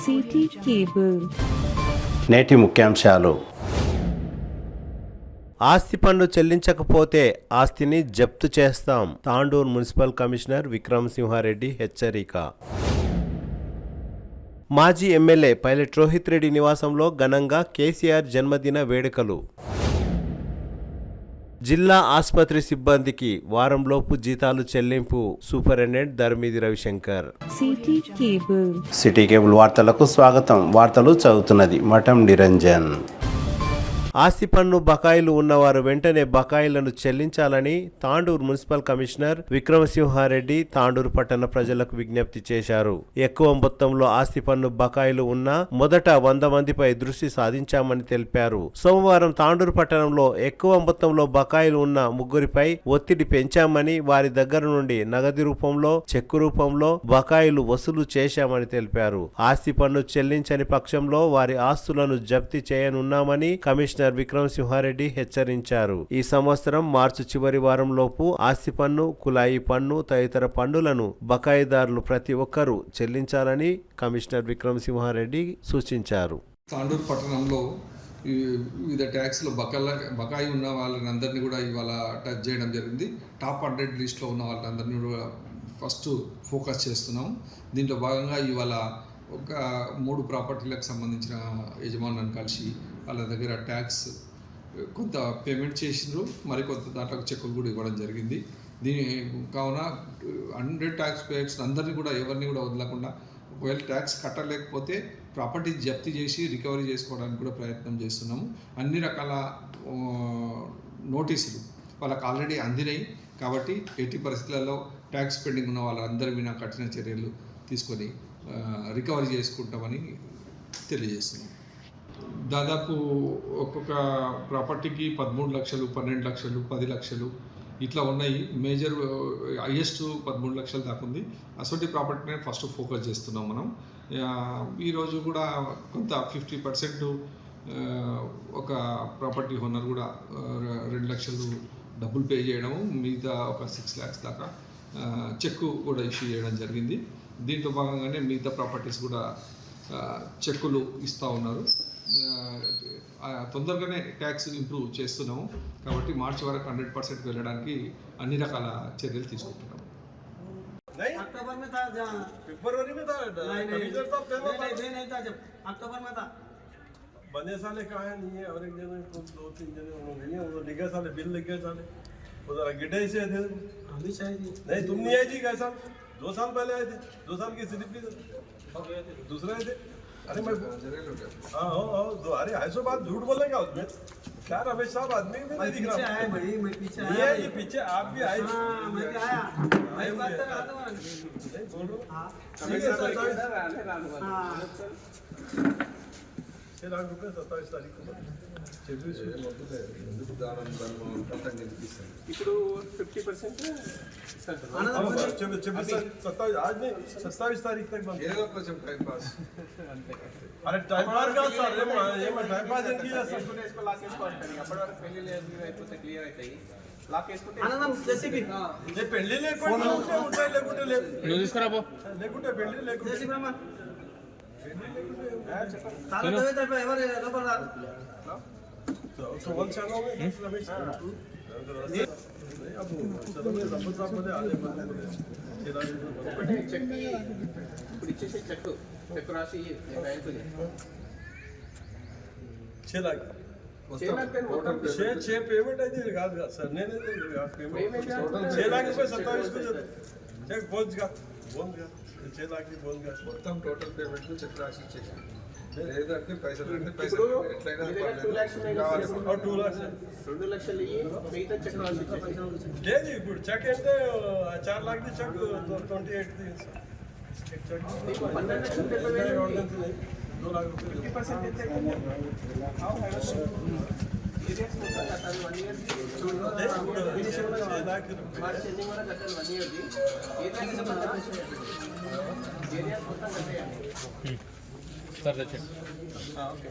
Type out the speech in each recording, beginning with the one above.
City cable. నేటి ముఖ్యాంశాలు. ఆస్తి పన్ను చెల్లించకపోతే ఆస్తిని జప్తు చేస్తాం. తాండూరు మున్సిపల్ కమిషనర్ విక్రమసింహారెడ్డి హెచ్చరిక. మాజీ ఎమ్మెల్యే పైలట్ రోహిత్ రెడ్డి నివాసంలో ఘనంగా కేసీఆర్ జన్మదిన వేడుకలు. జిల్లా ఆసుపత్రి సిబ్బందికి వారంలోపు జీతాలు చెల్లింపు. సూపరింటెండెంట్ ధర్మీది రవిశంకర్. సిటీ కేబుల్ వార్తలకు స్వాగతం. వార్తలు చదువుతున్నది మఠం నిరంజన్. ఆస్తి పన్ను బకాయిలు ఉన్నవారు వెంటనే బకాయిలను చెల్లించాలని తాండూరు మున్సిపల్ కమిషనర్ విక్రమసింహారెడ్డి తాండూరు పట్టణ ప్రజలకు విజ్ఞప్తి చేశారు. ఎక్కువ మొత్తంలో ఆస్తి పన్ను బకాయిలు ఉన్నా మొదట 100 మందిపై దృష్టి సాధించామని తెలిపారు. సోమవారం తాండూరు పట్టణంలో ఎక్కువ మొత్తంలో బకాయిలు ఉన్న 3 ఒత్తిడి పెంచామని, వారి దగ్గర నుండి నగదు రూపంలో, చెక్కు రూపంలో బకాయిలు వసూలు చేశామని తెలిపారు. ఆస్తి పన్ను చెల్లించని పక్షంలో వారి ఆస్తులను జప్తీ చేయనున్నామని కమిషనర్ విక్రమసింహారెడ్డి హెచ్చరించారు. ఈ సంవత్సరం మార్చి చివరి వారంలోపు ఆస్తి పన్ను, కులాయి పన్ను తదితర పన్నులను బకాయిదారులు ప్రతి ఒక్కరూ చెల్లించాలని కమిషనర్ విక్రమసింహారెడ్డి సూచించారు. తాండూరు పట్టణంలో వివిధ ట్యాక్స్లో బకాయి ఉన్న వాళ్ళందరినీ కూడా ఇవాళ టచ్ చేయడం జరిగింది. టాప్ 100 లిస్ట్లో ఉన్న వాళ్ళందరినీ కూడా ఫస్ట్ ఫోకస్ చేస్తున్నాం. దీంట్లో భాగంగా ఇవాళ ఒక 3 ప్రాపర్టీలకు సంబంధించిన యజమానులను కలిసి వాళ్ళ దగ్గర ట్యాక్స్ కొంత పేమెంట్ చేసిండ్రు, మరికొంత దాంట్లో చెక్కులు కూడా ఇవ్వడం జరిగింది. దీని కావున 100 ట్యాక్స్ పేయర్స్ అందరినీ కూడా ఎవరిని కూడా వదలకుండా, ఒకవేళ ట్యాక్స్ కట్టలేకపోతే ప్రాపర్టీ జప్తీ చేసి రికవరీ చేసుకోవడానికి కూడా ప్రయత్నం చేస్తున్నాము. అన్ని రకాల నోటీసులు వాళ్ళకి ఆల్రెడీ అందినాయి కాబట్టి ఎట్టి పరిస్థితులలో ట్యాక్స్ పెండింగ్ ఉన్న వాళ్ళందరి మీద కఠిన చర్యలు తీసుకొని రికవరీ చేసుకుంటామని తెలియజేస్తున్నాం. దాదాపు ఒక్కొక్క ప్రాపర్టీకి 13 లక్షలు, 12 లక్షలు, 10 లక్షలు ఇట్లా ఉన్నాయి. మేజర్ హైయెస్ట్ 13 లక్షలు దాకా ఉంది. అసోటి ప్రాపర్టీనే ఫస్ట్ ఫోకస్ చేస్తున్నాం మనం. ఈరోజు కూడా కొంత 50% ఒక ప్రాపర్టీ ఓనర్ కూడా 2 లక్షలు డబ్బులు పే చేయడము, మిగతా ఒక 6 lakhs దాకా చెక్కు కూడా ఇష్యూ చేయడం జరిగింది. దీంట్లో భాగంగానే మిగతా ప్రాపర్టీస్ కూడా చెక్కులు ఇస్తూ ఉన్నారు. తొందరగానే ట్యాక్స్ ఇంప్రూవ్ చేస్తున్నాము కాబట్టి మార్చి వరకు 100% వెళ్ళడానికి అన్ని రకాల చర్యలు తీసుకుంటున్నాము. अक्टूबर में था, फरवरी में था, अक्टूबर में था. बने साले कहा है नहीं है, और एक जने 2-3 जने उन्होंने नहीं है, वो लिखे साले बिल लिखे साले उधर गिटे से थे. अभी शायद नहीं, तुम नहीं आई थी कैसा 2 साल पहले आए थे. 2 साल की स्लिप भी दूसरे थे. अरे मैं हाँ दो, अरे ऐसा बात झूठ बोलेगा उसमें क्या? रमेश साहब आदमी भी नहीं दिख रहा है भाई. मैं पीछे आया, ये पीछे आप भी आए. मैं भी आया, मैं बात कर रहा था. नहीं बोल रहा. हां 6 लाख रुपए 27 तारीख को ఇప్పుడు 50% आज नहीं 27 तारीख तक बंद. Time pass. अरे टाइम पास का सर ये मैं टाइम पास किया सर. इसको लाके स्पॉट करेंगे అప్పటి వరకు పెళ్లి లేకపోతే క్లియర్ అవుతాయి. లాక్ చేసుకుంటే ఆనందం జెసిబి ఏ పెళ్లి లేకుంటే ఉంటాయి, లేకుంటే నువ్వు తీసుకురాబో, లేకుంటే పెళ్లి లేకుంటే జెసిబి అమ్మ ताला दे दे ఎవరు రబ్బర్ तो वन चैनल में रमेश नहीं अब चलो मैं रब्बत साहब मध्ये आले చెక్ ఇప్పుడు ఇచ్చేసి చెక్ రాసి బ్యాంకు 6 लाख 6 पेमेंट అయితే కాదు కదా సార్. నేను పేమెంట్ 6 लाख रुपए 27 को చెక్ बोल गा 6 लाख की बोल गा మొత్తం టోటల్ పేమెంట్ కు చెక్ రాసి ఇచ్చేసి లేదంటే పైసలు ఎట్లయినా 2 lakhs ఉన్నాయి కావాలి. 2 lakhs 2 లక్షలు మిగతా చెక్ రాసి లేదు. ఇప్పుడు చెక్ అంటే 4 लाख ది చెక్ 28 ది చెక్ 15 లక్షలు పేపర్ 2 लाख रुपए 50% అయితే हाउ है ఏరియాస్ మొత్తం కట్టాలి 1 ఇయర్ ది. ఫినిషింగ్ లో 6 लाख మార్చ్ ఎండింగ్ వరకు కట్టాలి 1 ఇయర్ ది. ఏరియాస్ మొత్తం కట్టాలి सर दे चेक. हां ओके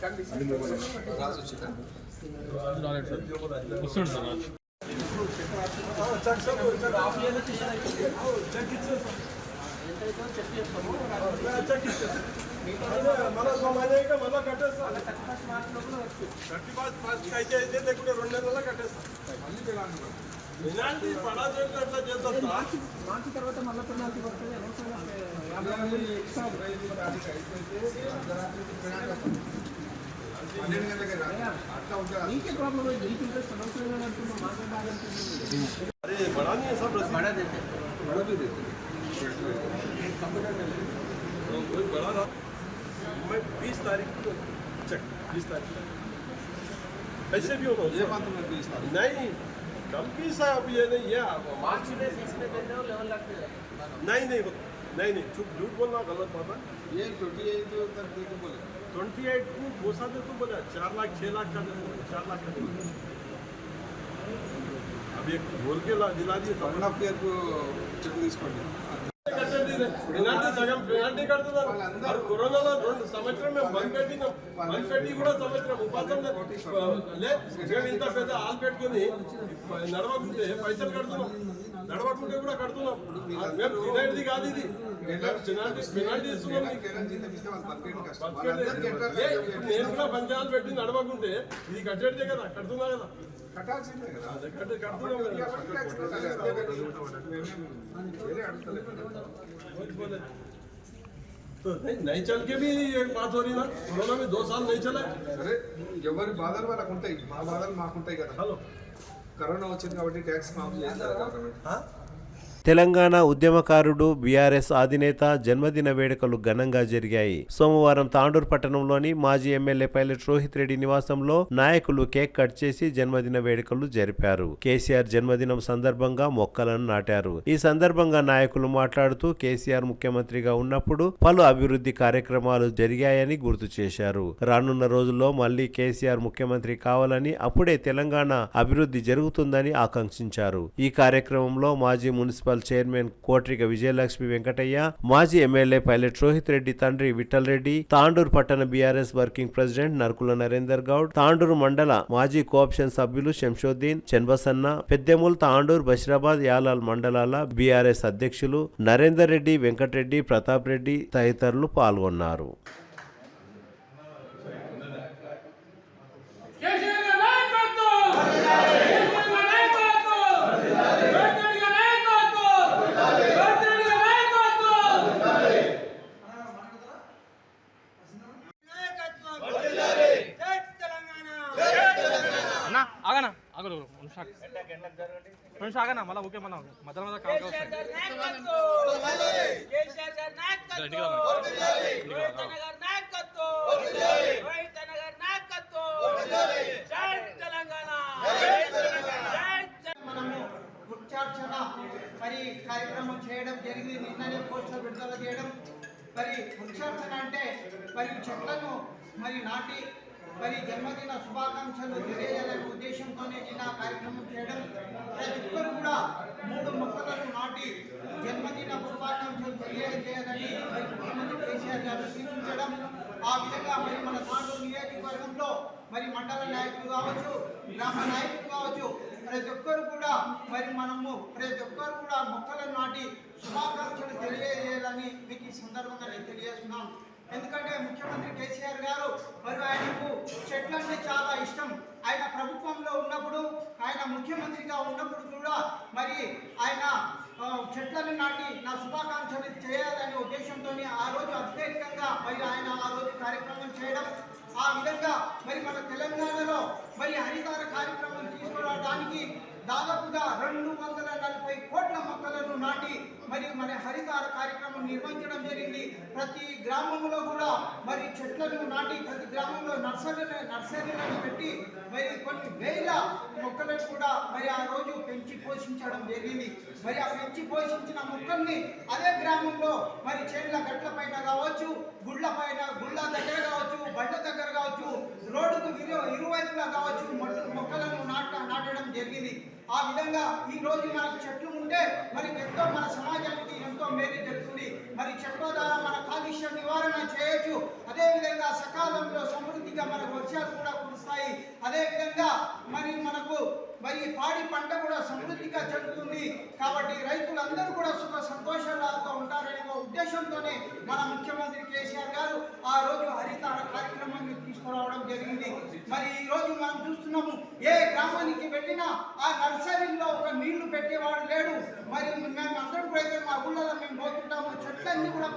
कंडीशन राज వచ్చిందా రాలేదు సార్. వస్తుంది sir Raj. Cheque sir cheque off చేయాలి. చెక్ ఇచ్చే సార్ చెక్ ఇచ్చేస్తాం మళ్ళీ కట్టేస్తాం 31 అయితే లేకుంటే 2 నెలల్లో కట్టేస్తాం పెనాల్టీ పడాలి అట్లా చేస్తాం మార్చి తర్వాత మళ్ళీ పెనాల్టీ పడుతుంది నీకే ప్రాబ్లం నీకు ఇంట్రెస్ట్ అనవసరంగా అంటున్నాం మాట్లాడాలంటున్నాం अरे बड़ा नहीं है सब बड़ा देते बड़ा भी देते कोई बड़ा ना मैं 20 तारीख को चेक 20 तारीख ऐसे भी होगा ये बात मैं 20 तारीख नहीं कम भी सा अब ये नहीं है मार्च में 6 में देते हो लेवल लगते नहीं झूठ बोलना गलत बात है ये 28 तक देके बोले 28 को घोषणा दे तुम बोले 4 लाख 6 लाख का दे 4 लाख का दे अब एक बोल के दिला दिए तो अपना पेयर को చెక్ తీసుకోండి పెనాల్టీ సగం పెనాల్టీ కడుతున్నారు మరి కరోనాలో 2 సంవత్సరం మేము బంద్ పెట్టి కూడా సంవత్సరం ఉపాసం మేము ఇంత పెద్ద హాల్ పెట్టుకుని నడవకుంటే పైసలు కడుతున్నాం నడవకుంటే కూడా కడుతున్నాం మేము తినేది కాదు ఇది పెనాల్టీ ఇస్తున్నాం నేను కూడా పంచాయతీ పెట్టి నడవకుంటే ఇది కట్టేదే కదా కడుతున్నా కదా కట్టాల్సిందే కదా కడుతున్నాం तो नहीं चल के भी एक बात हो रही ना कोरोना में 2 साल नहीं चला अरे ఎవరి బాధలు వాళ్ళకు ఉంటాయి మా బాధలు మాకు ఉంటాయి కదా హలో కరోనా వచ్చింది కాబట్టి ట్యాక్స్ మాఫ్ చేస్తారు గవర్నమెంట్ తెలంగాణ ఉద్యమకారుడు బీఆర్ఎస్ అధినేత జన్మదిన వేడుకలు ఘనంగా జరిగాయి. సోమవారం తాండూరు పట్టణంలోని మాజీ ఎమ్మెల్యే పైలట్ రోహిత్ రెడ్డి నివాసంలో నాయకులు కేక్ కట్ చేసి జన్మదిన వేడుకలు జరిపారు. కేసీఆర్ జన్మదినం సందర్భంగా మొక్కలను నాటారు. ఈ సందర్భంగా నాయకులు మాట్లాడుతూ కేసీఆర్ ముఖ్యమంత్రిగా ఉన్నప్పుడు పలు అభివృద్ధి కార్యక్రమాలు జరిగాయని గుర్తు చేశారు. రానున్న రోజుల్లో మళ్లీ కేసీఆర్ ముఖ్యమంత్రి కావాలని, అప్పుడే తెలంగాణ అభివృద్ధి జరుగుతుందని ఆకాంక్షించారు. ఈ కార్యక్రమంలో మాజీ మున్సిపల్ చైర్మన్ కోట్రిక విజయలక్ష్మి వెంకటయ్య, మాజీ ఎమ్మెల్యే పైలట్ రోహిత్ రెడ్డి తండ్రి విఠల్ రెడ్డి, తాండూరు పట్టణ BRS working president Narkula Narender Goud, Tandur మండల మాజీ కోఆప్షన్ సభ్యులు శంషోద్దీన్, చెన్బసన్న, పెద్దెముల్, తాండూరు, బషీరాబాద్, యాలాల్ మండలాల బీఆర్ఎస్ అధ్యక్షులు నరేందర్ రెడ్డి, వెంకటరెడ్డి, ప్రతాప్ రెడ్డి తదితరులు పాల్గొన్నారు. ఆగనా మళ్ళీ ఓకే మళ్ళీ మధ్య మనము వృక్షార్చన మరి కార్యక్రమం చేయడం జరిగింది. నిన్ననే పోస్టర్ విడుదల చేయడం. మరి వృక్షార్చన అంటే మరి చెట్లను మరి నాటి మరి జన్మదిన శుభాకాంక్షలు తెలియజేయాలనే ఉద్దేశంతోనే నిన్న కార్యక్రమం చేయడం. ప్రతి ఒక్కరు కూడా 3 మొక్కలను నాటి జన్మదిన శుభాకాంక్షలు తెలియజేయాలని మరి ముఖ్యమంత్రి కేసీఆర్ గారు సూచించడం. ఆ విధంగా మరి మన తాండూరు నియోజకవర్గంలో మరి మండల నాయకులు కావచ్చు, గ్రామ నాయకులు కావచ్చు, ప్రతి ఒక్కరు కూడా మరి ప్రతి ఒక్కరు కూడా మొక్కలను నాటి శుభాకాంక్షలు తెలియజేయాలని మీకు ఈ సందర్భంగా నేను తెలియజేస్తున్నాను. ఎందుకంటే ముఖ్యమంత్రి కేసీఆర్ గారు మరి ఆయనకు చెట్లంటే చాలా ఇష్టం. ఆయన ప్రభుత్వంలో ఉన్నప్పుడు, ఆయన ముఖ్యమంత్రిగా ఉన్నప్పుడు కూడా మరి ఆయన చెట్లను నాటి నా శుభాకాంక్షలు చేయాలనే ఉద్దేశంతో ఆ రోజు అధికారికంగా మరి ఆయన ఆ రోజు కార్యక్రమం చేయడం. ఆ విధంగా మరి మన తెలంగాణలో మరి హరితార కార్యక్రమం తీసుకురావడానికి దాదాపుగా 240 కోట్ల మొక్కలను నాటి మరి మన హరితార కార్యక్రమం నిర్వహించడం జరిగింది. ప్రతి గ్రామంలో కూడా మరి చెట్లను నాటి ప్రతి గ్రామంలో నర్సరీలను పెట్టి మరి కొన్ని వేల మొక్కలను కూడా మరి ఆ రోజు పెంచి పోషించడం జరిగింది. మరి ఆ పెంచి పోషించిన మొక్కల్ని అదే గ్రామంలో మరి చెట్ల గట్ల పైన కావచ్చు, గుళ్ళ దగ్గర కావచ్చు, బండ దగ్గర కావచ్చు, రోడ్డుకు ఇరువైపులా కావచ్చు మొక్కలను నాటడం జరిగింది. ఆ విధంగా ఈ రోజు మనకు చెట్లు ఉంటే మరి ఎంతో మన సమాజానికి ఎంతో మేలు జరుగుతుంది. మరి చెట్ల ద్వారా మన కాలుష్య నివారణ చేయొచ్చు. అదేవిధంగా సకాలంలో సమృద్ధిగా మన వర్షాలు కూడా కురుస్తాయి. అదేవిధంగా మరి మనకు మరి పాడి పంట కూడా సమృద్ధిగా జరుగుతుంది. కాబట్టి రైతులందరూ కూడా సుఖ సంతోషాలతో ఉంటారనే ఉద్దేశంతోనే మన ముఖ్యమంత్రి కేసీఆర్ గారు ఆ రోజు హరితార కార్యక్రమాన్ని తీసుకురావడం జరిగింది. మరి ఈ రోజు మనం చూస్తున్నాము, ఏ గ్రామానికి వెళ్ళినా ఆ నర్సరీలో ఒక నీళ్లు పెట్టేవాడు లేడు. మరి మేము అందరం కూడా అయితే మా ఊళ్ళలో మేము పోతుంటాము, చెట్లన్నీ కూడా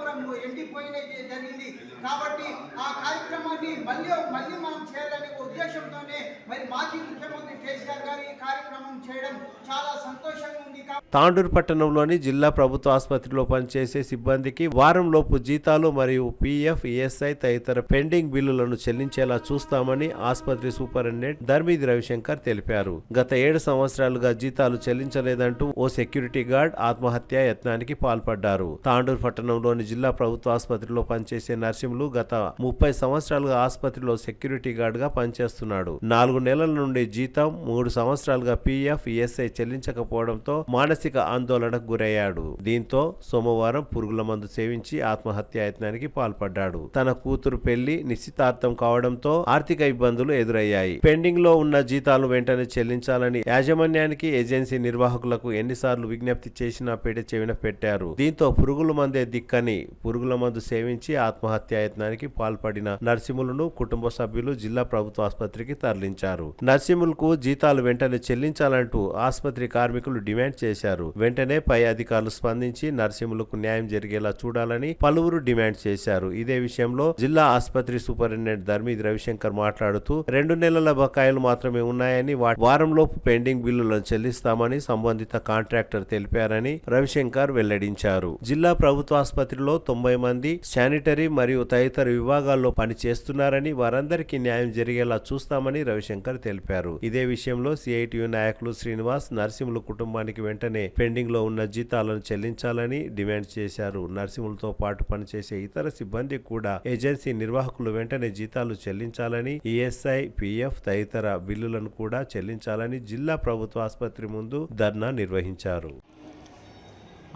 ఎండిపోయినది జరిగింది. కాబట్టి ఆ కార్యక్రమాన్ని మళ్ళీ మనం చేయాలనే ఉద్దేశంతోనే మరి మాజీ ముఖ్యమంత్రి కేసీఆర్ గారు ఈ కార్యక్రమం చేయడం చాలా సంతోషంగా ఉంది. తాండూరు పట్టణంలోని జిల్లా ప్రభుత్వ ఆసుపత్రిలో పనిచేసే సిబ్బందికి వారంలోపు జీతాలు మరియు పీఎఫ్, ఈఎస్ఐ తదితర పెండింగ్ బిల్లులను చెల్లించేలా చూస్తామని ఆసుపత్రి సూపరింటెండెంట్ ధర్మీది రవిశంకర్ తెలిపారు. గత 7 సంవత్సరాలుగా జీతాలు చెల్లించలేదంటూ ఓ సెక్యూరిటీ గార్డ్ ఆత్మహత్య యత్నానికి పాల్పడ్డారు. తాండూరు పట్టణంలోని జిల్లా ప్రభుత్వ ఆసుపత్రిలో పనిచేసే నర్సింహులు గత 30 సంవత్సరాలుగా ఆసుపత్రిలో సెక్యూరిటీ గార్డ్ గా పనిచేస్తున్నాడు. 4 నెలల నుండి జీతం, 3 సంవత్సరాలుగా పీఎఫ్, ఈఎస్ఐ చెల్లించకపోవడంతో మానసిక ఆందోళనకు గురయ్యాడు. దీంతో సోమవారం పురుగుల మందు సేవించి ఆత్మహత్య యత్నానికి పాల్పడ్డాడు. తన కూతురు పెళ్లి నిశ్చితార్థం కావడంతో ఆర్థిక ఇబ్బందులు ఎదురయ్యాయి. పెండింగ్ లో ఉన్న జీతాలు వెంటనే చెల్లించాలని యాజమాన్యానికి, ఏజెన్సీ నిర్వాహకులకు ఎన్నిసార్లు విజ్ఞప్తి చేసినా పెట్టి చెవిన పెట్టారు. దీంతో పురుగుల మందే దిక్కని పురుగుల మందు సేవించి ఆత్మహత్య యత్నానికి పాల్పడిన నర్సింహులను కుటుంబ సభ్యులు జిల్లా ప్రభుత్వ ఆసుపత్రికి తరలించారు. నర్సింహులకు జీతాలు వెంటనే చెల్లించాలంటూ ఆసుపత్రి కార్మికులు డిమాండ్ చేశారు. వెంటనే పై అధికారులు స్పందించి నర్సింహులకు న్యాయం జరిగేలా చూడాలని పలువురు డిమాండ్ చేశారు. ఇదే విషయంలో జిల్లా ఆసుపత్రి సూపరింటెండెంట్ ధర్మీది రవిశంకర్ మాట్లాడుతూ 2 నెలల బకాయిలు మాత్రమే ఉన్నాయని, వారంలోపు పెండింగ్ బిల్లులను చెల్లిస్తామని సంబంధిత కాంట్రాక్టర్ తెలిపారని రవిశంకర్ వెల్లడించారు. జిల్లా ప్రభుత్వ ఆసుపత్రిలో 90 మంది శానిటరీ మరియు తదితర విభాగాల్లో పనిచేస్తున్నారని, వారందరికీ న్యాయం జరిగేలా చూస్తామని రవిశంకర్ తెలిపారు. ఇదే విషయంలో సిఐటియు నాయకులు శ్రీనివాస్ నర్సింహుల కుటుంబానికి వెంటనే పెండింగ్ లో ఉన్న జీతాలను చెల్లించాలని డిమాండ్ చేశారు. నర్సింహులతో పాటు పనిచేసే ఇతర సిబ్బంది కూడా ఏజెన్సీ నిర్వాహకులు వెంటనే జీతాలు చెల్లించాలని, ఈఎస్ఐ, పీఎఫ్ తదితర బిల్లులను కూడా చెల్లించాలని జిల్లా ప్రభుత్వ ఆసుపత్రి ముందు ధర్నా నిర్వహించారు.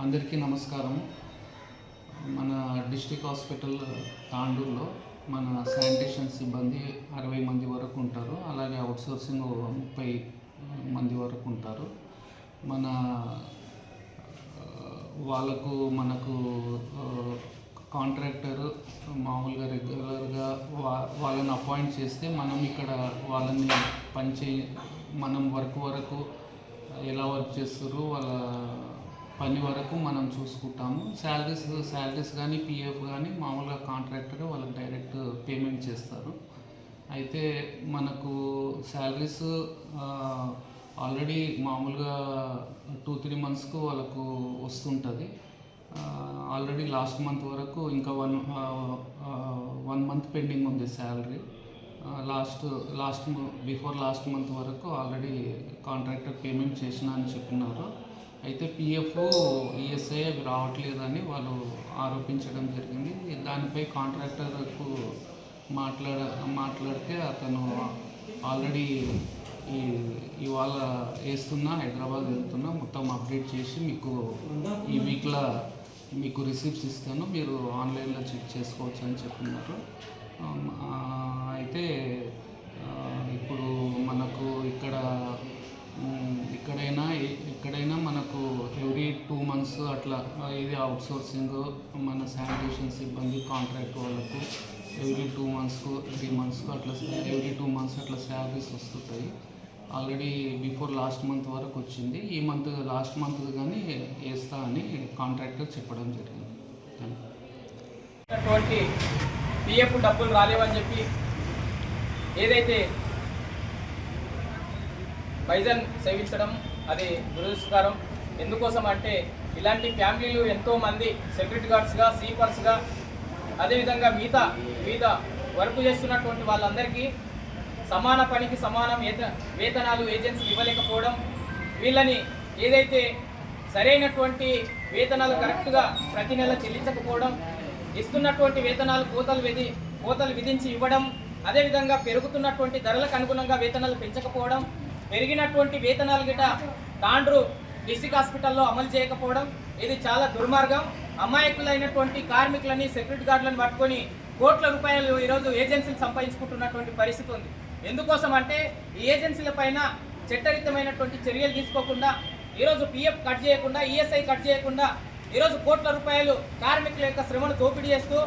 అందరికీ నమస్కారం. మన డిస్ట్రిక్ట్ హాస్పిటల్ తాండూరులో మన శానిటేషన్ సిబ్బంది 60 మంది వరకు ఉంటారు. అలాగే అవుట్సోర్సింగ్ 30 మంది వరకు ఉంటారు. మన మనకు కాంట్రాక్టర్ మామూలుగా రెగ్యులర్గా వాళ్ళని అపాయింట్ చేస్తే మనం ఇక్కడ వాళ్ళని మనం వరకు ఎలా వర్క్ చేస్తారు వాళ్ళ పని వరకు మనం చూసుకుంటాము. శాలరీస్ కానీ పిఎఫ్ కానీ మామూలుగా కాంట్రాక్టర్ వాళ్ళకి డైరెక్ట్ పేమెంట్ చేస్తారు. అయితే మనకు శాలరీస్ ఆల్రెడీ మామూలుగా 2-3 మంత్స్కు వాళ్ళకు వస్తుంటుంది. ఆల్రెడీ లాస్ట్ మంత్ వరకు ఇంకా 1 మంత్ పెండింగ్ ఉంది శాలరీ. బిఫోర్ లాస్ట్ మంత్ వరకు ఆల్రెడీ కాంట్రాక్టర్ పేమెంట్ చేసిన అని చెప్పినారు. అయితే పిఎఫ్, ఈఎస్ఐ అవి రావట్లేదని వాళ్ళు ఆరోపించడం జరిగింది. దానిపై కాంట్రాక్టర్కు మాట్లాడితే అతను ఆల్రెడీ ఇవాళ వేస్తున్నా, హైదరాబాద్ వెళ్తున్నా, మొత్తం అప్డేట్ చేసి మీకు ఈ వీక్లో మీకు రిసిప్ట్స్ ఇస్తాను, మీరు ఆన్లైన్లో చెక్ చేసుకోవచ్చు అని చెప్పినారు. అయితే ఇప్పుడు మనకు ఎక్కడైనా మనకు ఎవ్రీ 2 మంత్స్ అట్లా ఇది అవుట్సోర్సింగ్ మన శానిటేషన్ సిబ్బంది కాంట్రాక్ట్ వాళ్ళకు ఎవ్రీ 2 మంత్స్కు 3 మంత్స్కు అట్లా ఎవ్రీ 2 మంత్స్ అట్లా శాలరీస్ వస్తుంటాయి. ఆల్రెడీ బిఫోర్ లాస్ట్ మంత్ వరకు వచ్చింది. ఈ మంత్ లాస్ట్ మంత్ కానీ వేస్తా అని కాంట్రాక్టర్ చెప్పడం జరిగింది. పిఎఫ్ డబ్బులు రాలేవని చెప్పి ఏదైతే వైజన్ సేవించడం అది దురదృష్టకరం. ఎందుకోసం అంటే ఇలాంటి ఫ్యామిలీలు ఎంతోమంది సెక్యూరిటీ గార్డ్స్గా, స్వీపర్స్గా, అదేవిధంగా మిగతా వర్క్ చేస్తున్నటువంటి వాళ్ళందరికీ సమాన పనికి సమానం వేతనాలు ఏజెన్సీ ఇవ్వలేకపోవడం, వీళ్ళని ఏదైతే సరైనటువంటి వేతనాలు కరెక్ట్గా ప్రతి నెల చెల్లించకపోవడం, ఇస్తున్నటువంటి వేతనాలు కోతలు విధించి ఇవ్వడం, అదేవిధంగా పెరుగుతున్నటువంటి ధరలకు అనుగుణంగా వేతనాలు పెంచకపోవడం, పెరిగినటువంటి వేతనాలు గిట తాండ్రు డిస్ట్రిక్ట్ హాస్పిటల్లో అమలు చేయకపోవడం ఇది చాలా దుర్మార్గం. అమాయకులైనటువంటి కార్మికులని, సెక్యూరిటీ గార్డులను పట్టుకొని కోట్ల రూపాయలు ఈరోజు ఏజెన్సీలు సంపాదించుకుంటున్నటువంటి పరిస్థితి ఉంది. ఎందుకోసం అంటే ఈ ఏజెన్సీల పైన చట్టరీతమైనటువంటి చర్యలు తీసుకోకుండా, ఈరోజు పిఎఫ్ కట్ చేయకుండా, ఈఎస్ఐ కట్ చేయకుండా ఈరోజు కోట్ల రూపాయలు కార్మికుల యొక్క శ్రమను దోపిడీ చేస్తూ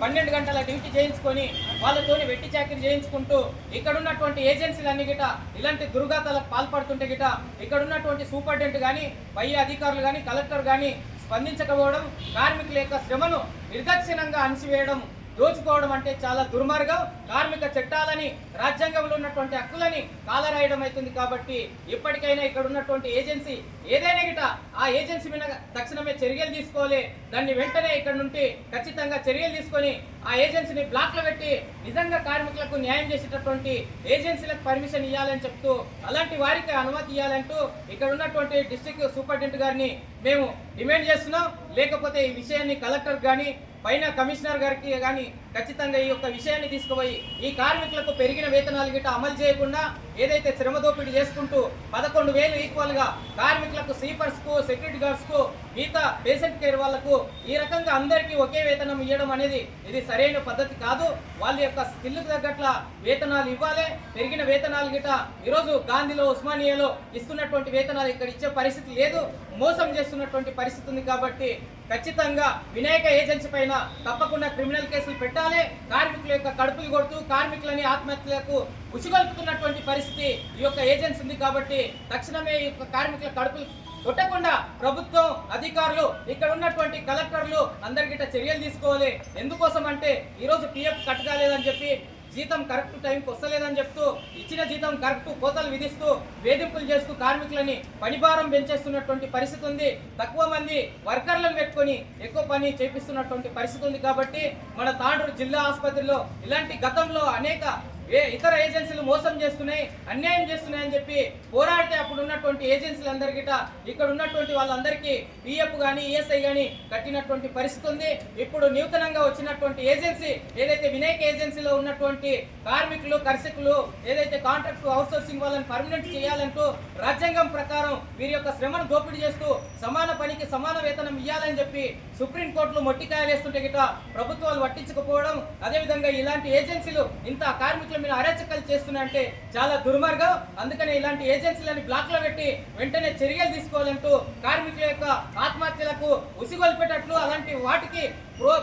12 గంటల డ్యూటీ చేయించుకొని వాళ్ళతోని వెట్టి చాకరీ చేయించుకుంటూ ఇక్కడ ఉన్నటువంటి ఏజెన్సీలన్నీ గిట ఇలాంటి దుర్ఘాతాలకు పాల్పడుతుంటే గిట ఇక్కడ ఉన్నటువంటి సూపరింటెండెంట్ కానీ పై అధికారులు కానీ కలెక్టర్ కానీ స్పందించకపోవడం, కార్మికుల యొక్క శ్రమను నిర్దాక్షిణ్యంగా అణిచివేయడం, దోచుకోవడం అంటే చాలా దుర్మార్గం. కార్మిక చట్టాలని, రాజ్యాంగంలో ఉన్నటువంటి హక్కులని కాలరాయడం అవుతుంది. కాబట్టి ఇప్పటికైనా ఇక్కడ ఉన్నటువంటి ఏజెన్సీ ఏదైనా గిట ఆ ఏజెన్సీ మీద తక్షణమే చర్యలు తీసుకోవాలి. దాన్ని వెంటనే ఇక్కడ నుండి ఖచ్చితంగా చర్యలు తీసుకొని ఆ ఏజెన్సీని బ్లాక్లో పెట్టి నిజంగా కార్మికులకు న్యాయం చేసేటటువంటి ఏజెన్సీలకు పర్మిషన్ ఇవ్వాలని చెప్తూ అలాంటి వారికి అనుమతి ఇవ్వాలంటూ ఇక్కడ ఉన్నటువంటి డిస్ట్రిక్ట్ సూపరింటెండెంట్ గారిని మేము డిమాండ్ చేస్తున్నాం. లేకపోతే ఈ విషయాన్ని కలెక్టర్ కానీ పైన కమిషనర్ గారికి కానీ ఖచ్చితంగా ఈ యొక్క విషయాన్ని తీసుకుపోయి ఈ కార్మికులకు పెరిగిన వేతనాలు గిట్ట అమలు చేయకుండా ఏదైతే శ్రమ దోపిడీ చేసుకుంటూ 11,000 ఈక్వల్గా కార్మికులకు, స్వీపర్స్కు, సెక్యూరిటీ గార్డ్స్కు, మిగతా పేషెంట్ కేర్ వాళ్లకు ఈ రకంగా అందరికీ ఒకే వేతనం ఇవ్వడం అనేది ఇది సరైన పద్ధతి కాదు. వాళ్ళ యొక్క స్కిల్కు తగ్గట్ల వేతనాలు ఇవ్వాలి. పెరిగిన వేతనాలు గిట్ట ఈరోజు గాంధీలో, ఉస్మానియాలో ఇస్తున్నటువంటి వేతనాలు ఇక్కడ ఇచ్చే పరిస్థితి లేదు. మోసం చేస్తున్నటువంటి పరిస్థితి ఉంది. కాబట్టి ఖచ్చితంగా వినాయక ఏజెన్సీ పైన తప్పకుండా క్రిమినల్ కేసులు పెట్టాలి. కార్మికుల యొక్క కడుపులు కొడుతూ కార్మికులని ఆత్మహత్యలకు ఉసిగొల్పుతున్నటువంటి పరిస్థితి ఈ యొక్క ఏజెన్సీ ఉంది. కాబట్టి తక్షణమే ఈ యొక్క కార్మికుల కడుపులు కొట్టకుండా ప్రభుత్వం, అధికారులు, ఇక్కడ ఉన్నటువంటి కలెక్టర్లు అందరికిట చర్యలు తీసుకోవాలి. ఎందుకోసం అంటే ఈరోజు పిఎఫ్ కట్ కాలేదని చెప్పి, జీతం కరెక్ట్ టైంకి వస్తలేదని చెప్తూ, ఇచ్చిన జీతం కరెక్ట్ కోతలు విధిస్తూ, వేధింపులు చేస్తూ కార్మికులని పనిభారం పెంచేస్తున్నటువంటి పరిస్థితి ఉంది. తక్కువ మంది వర్కర్లను పెట్టుకొని ఎక్కువ పని చేపిస్తున్నటువంటి పరిస్థితి ఉంది. కాబట్టి మన తాండూరు జిల్లా ఆసుపత్రిలో ఇలాంటి గతంలో అనేక ఇతర ఏజెన్సీలు మోసం చేస్తున్నాయి, అన్యాయం చేస్తున్నాయని చెప్పి పోరాడితే అప్పుడు ఉన్నటువంటి ఏజెన్సీలందరికీ ఇక్కడ ఉన్నటువంటి వాళ్ళందరికీ పిఎఫ్ కానీ, ఈఎస్ఐ కానీ కట్టినటువంటి పరిస్థితి ఉంది. ఇప్పుడు నూతనంగా వచ్చినటువంటి ఏజెన్సీ ఏదైతే వినాయక ఏజెన్సీలో ఉన్నటువంటి కార్మికులు, కర్షకులు ఏదైతే కాంట్రాక్ట్ అవుట్సోర్సింగ్ వాళ్ళని పర్మనెంట్ చేయాలంటూ రాజ్యాంగం ప్రకారం వీరి యొక్క శ్రమను దోపిడీ చేస్తూ సమాన పనికి సమాన వేతనం ఇవ్వాలని చెప్పి సుప్రీంకోర్టులో మొట్టికాయలు వేస్తుంటే గిట ప్రభుత్వాలు పట్టించకపోవడం, అదేవిధంగా ఇలాంటి ఏజెన్సీలు ఇంత కార్మికుల మీద అరాచకాలు చేస్తున్నాయంటే చాలా దుర్మార్గం. అందుకనే ఇలాంటి ఏజెన్సీలని బ్లాక్ లో పెట్టి వెంటనే చర్యలు తీసుకోవాలంటూ కార్మికుల యొక్క ఆత్మహత్యలకు ఉసిగొల్పేటట్లు, అలాంటి వాటికి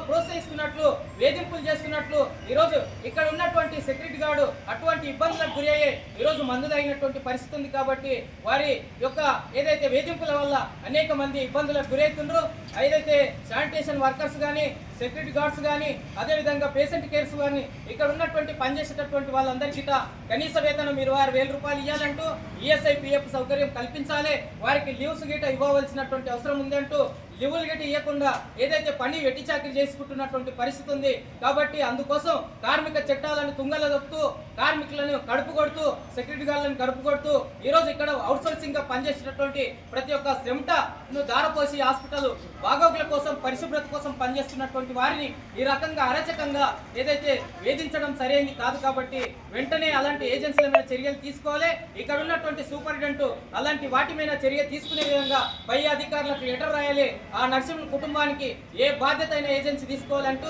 ప్రోత్సహిస్తున్నట్లు, వేధింపులు చేస్తున్నట్లు ఈరోజు ఇక్కడ ఉన్నటువంటి సెక్యూరిటీ గార్డు అటువంటి ఇబ్బందులకు గురి అయ్యే ఈరోజు మందు తాగినటువంటి పరిస్థితి ఉంది. కాబట్టి వారి యొక్క ఏదైతే వేధింపుల వల్ల అనేక మంది ఇబ్బందులకు గురవుతుండ్రు. ఏదైతే శానిటేషన్ వర్కర్స్ కానీ, సెక్యూరిటీ గార్డ్స్ కానీ, అదేవిధంగా పేషెంట్ కేర్స్ కానీ ఇక్కడ ఉన్నటువంటి పనిచేసేటటువంటి వాళ్ళందరికీ కనీస వేతనం 26,000 రూపాయలు ఇవ్వాలంటూ, ఈఎస్ఐ పిఎఫ్ సౌకర్యం కల్పించాలి. వారికి లీవ్స్ గిట ఇవ్వవలసినటువంటి అవసరం ఉంది అంటూ లీవులు గట్టి ఇవ్వకుండా ఏదైతే పని వెట్టి చాకరీ చేసుకుంటున్నటువంటి పరిస్థితి ఉంది. కాబట్టి అందుకోసం కార్మిక చట్టాలను తుంగలో దొక్కుతూ, కార్మికులను కడుపు కొడుతూ, సెక్యూరిటీ గార్డులను కడుపు కొడుతూ ఈరోజు ఇక్కడ అవుట్సోర్సింగ్ గా పనిచేసేటటువంటి ప్రతి ఒక్క చెమటను దారపోసి హాస్పిటల్ బాగోగుల కోసం, పరిశుభ్రత కోసం పనిచేస్తున్నటువంటి వారిని ఈ రకంగా అరాచకంగా ఏదైతే వేధించడం సరైనది కాదు. కాబట్టి వెంటనే అలాంటి ఏజెన్సీల మీద చర్యలు తీసుకోవాలి. ఇక్కడ ఉన్నటువంటి సూపరింటెండెంట్ అలాంటి వాటి మీద చర్య తీసుకునే విధంగా పై అధికారులకు లెటర్ రాయాలి. ఆ నర్సింహుల కుటుంబానికి ఏ బాధ్యత అయినా ఏజెన్సీ తీసుకోవాలంటూ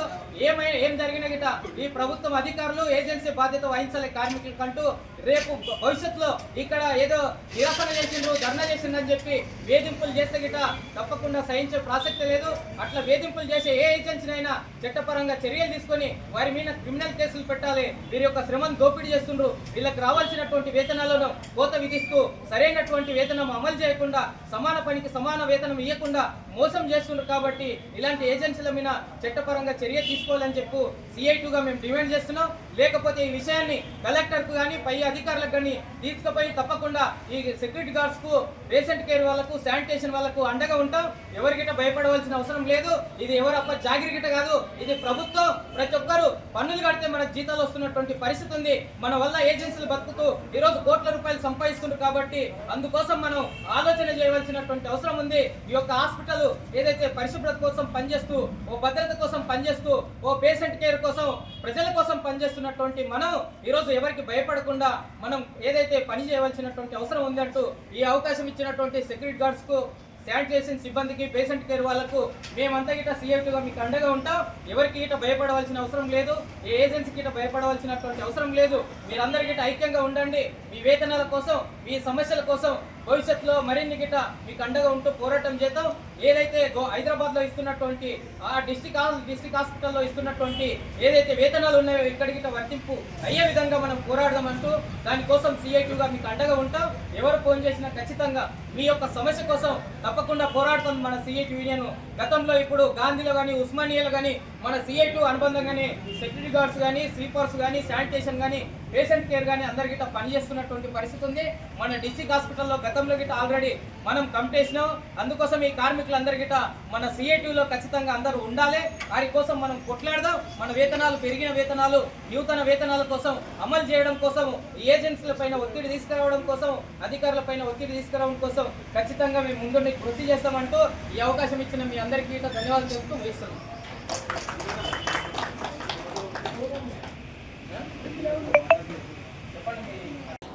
ఏం జరిగిన గిట ఈ ప్రభుత్వం అధికారులు ఏజెన్సీ బాధ్యత వహించాలి కార్మికులకంటూ రేపు భవిష్యత్తులో ఇక్కడ ఏదో నిరసన చేసిండ్రు, ధర్నా చేసిందని చెప్పి వేధింపులు చేస్తే గిట తప్పకుండా సహించే ప్రసక్తి లేదు. అట్లా వేధింపులు చేసే ఏ ఏజెన్సీనైనా చట్టపరంగా చర్యలు తీసుకొని వారి మీద క్రిమినల్ కేసులు పెట్టాలి. వీరి యొక్క శ్రమను దోపిడీ చేస్తుండ్రు. వీళ్ళకి రావాల్సినటువంటి వేతనాలను కోత విధిస్తూ సరైనటువంటి వేతనం అమలు చేయకుండా, సమాన పనికి సమాన వేతనం ఇవ్వకుండా మోసం చేస్తున్నారు. కాబట్టి ఇలాంటి ఏజెన్సీల మీద చట్టపరంగా చర్య తీసుకోవాలని చెప్పి CI2గా మేము డిమాండ్ చేస్తున్నాం. లేకపోతే ఈ విషయాన్ని కలెక్టర్కు కానీ, పై అధికారులకు కానీ తీసుకుపోయి తప్పకుండా ఈ సెక్యూరిటీ గార్డ్స్ కు, పేషెంట్ కేర్ వాళ్ళకు, శానిటేషన్ వాళ్ళకు అండగా ఉంటాం. ఎవరికిట భయపడవలసిన అవసరం లేదు. ఇది ఎవరప్ప జాగిరి గిట కాదు, ఇది ప్రభుత్వం. ప్రతి ఒక్కరు పన్నులు కడితే మనకు జీతాలు వస్తున్నటువంటి పరిస్థితి ఉంది. మన వల్ల ఏజెన్సీలు బతుకుతూ ఈరోజు కోట్ల రూపాయలు సంపాదిస్తున్నారు. కాబట్టి అందుకోసం మనం ఆలోచన చేయవలసినటువంటి అవసరం ఉంది. ఈ యొక్క హాస్పిటల్ ఏదైతే పరిశుభ్రత కోసం పనిచేస్తూ, ఓ భద్రత కోసం పనిచేస్తూ, ఓ పేషెంట్ కేర్ కోసం, ప్రజల కోసం పనిచేస్తున్నటువంటి మనం ఈరోజు ఎవరికి భయపడకుండా మనం ఏదైతే పని చేయవలసినటువంటి అవసరం ఉందంటూ ఈ అవకాశం ఇచ్చినటువంటి సెక్యూరిటీ గార్డ్స్ కు, శానిటేషన్ సిబ్బందికి, పేషెంట్ కేర్ వాళ్ళకు మేమంతా గిట్ట CI2గా మీకు అండగా ఉంటాం. ఎవరికి గిట్ట భయపడవలసిన అవసరం లేదు. ఏ ఏజెన్సీ గిట్ట భయపడవలసినటువంటి అవసరం లేదు. మీరందరి గిట్ట ఐక్యంగా ఉండండి. మీ వేతనాల కోసం, మీ సమస్యల కోసం భవిష్యత్తులో మరిన్ని గిట మీకు అండగా ఉంటూ పోరాటం చేద్దాం. ఏదైతే హైదరాబాద్లో ఇస్తున్నటువంటి ఆ డిస్ట్రిక్ట్ హాస్పిటల్లో ఇస్తున్నటువంటి ఏదైతే వేతనాలు ఉన్నాయో ఇక్కడికి వర్తింపు అయ్యే విధంగా మనం పోరాడదామంటూ దానికోసం సిఐటిగా మీకు అండగా ఉంటాం. ఎవరు ఫోన్ చేసినా ఖచ్చితంగా మీ యొక్క సమస్య కోసం తప్పకుండా పోరాడతాం. మన సిఐటి యూనియన్ గతంలో ఇప్పుడు గాంధీలో కానీ ఉస్మానియాలో కానీ మన సిఐటి అనుబంధంగానే సెక్యూరిటీ గార్డ్స్ కానీ స్వీపర్స్ కానీ శానిటేషన్ కానీ పేషెంట్ కేర్ కానీ అందరికీ పనిచేస్తున్నటువంటి పరిస్థితి ఉంది. మన డిస్ట్రిక్ట్ హాస్పిటల్లో గతంలో గిట్ట ఆల్రెడీ మనం కంపేసినాం. అందుకోసం ఈ కార్మికులందరికీ మన సిఐటిలో ఖచ్చితంగా అందరూ ఉండాలి. వారి కోసం మనం కొట్లాడదాం. మన వేతనాలు పెరిగిన వేతనాలు నూతన వేతనాల కోసం అమలు చేయడం కోసం ఏజెన్సీల పైన ఒత్తిడి తీసుకురావడం కోసం అధికారుల పైన ఒత్తిడి తీసుకురావడం కోసం ఖచ్చితంగా మేము ముందుండి కృషి చేస్తామంటూ ఈ అవకాశం ఇచ్చిన మీ అందరికీ ధన్యవాదాలు చెబుతూ ముగిస్తున్నాం.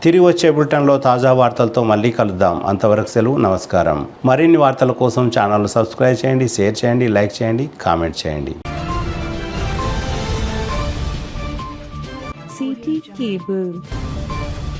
తిరిగి వచ్చే బులెటిన్లో తాజా వార్తలతో మళ్ళీ కలుద్దాం. అంతవరకు సెలవు, నమస్కారం. మరిన్ని వార్తల కోసం ఛానల్ సబ్స్క్రైబ్ చేయండి, షేర్ చేయండి, లైక్ చేయండి, కామెంట్ చేయండి. CT Cable.